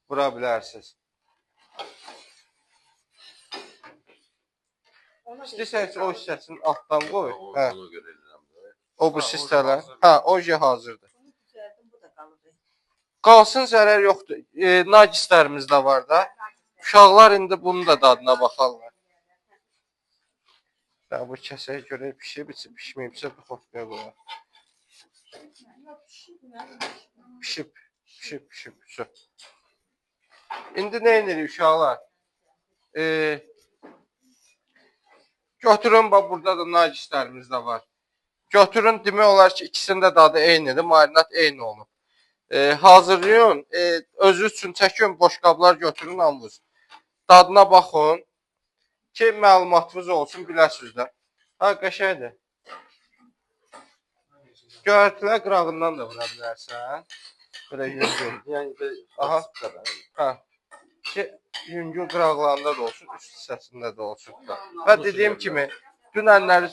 vura bilərsiniz. İstəsəniz o hissəsini altdan qoy. Hə. Ona görə edirəm. O bu hissələr. Hə, o hazırdır. Bunu düzəldim, bu da qalır. Qalsın, zərər yoxdur. Nagislərimiz də var da. Uşaqlar indi bunun da dadına baxarlar. Bu kəsəyə görə pişib, pişməyibsə bu xotqaya qoyaq. Pişib. İndi nə edirik uşaqlar? Götürün, bax burada da nagislərimiz də var. Götürün, demək olar ki, ikisinin də dadı eynidir, marinat eyni olub. Hazırlayın, özünüz üçün çəkin, boşqablar götürün, hamınız. Dadına baxın ki, məlumatınız olsun, biləsiniz də. Ha, qəşəngdir. Göyərtilər qırağından da vura bilərsən. Belə yüngül. Yəni, Aha. Hə. Ki, yüngül qıraqlarında da olsun, üst hissəsində də olsun. Və dediyim kimi, dünənləri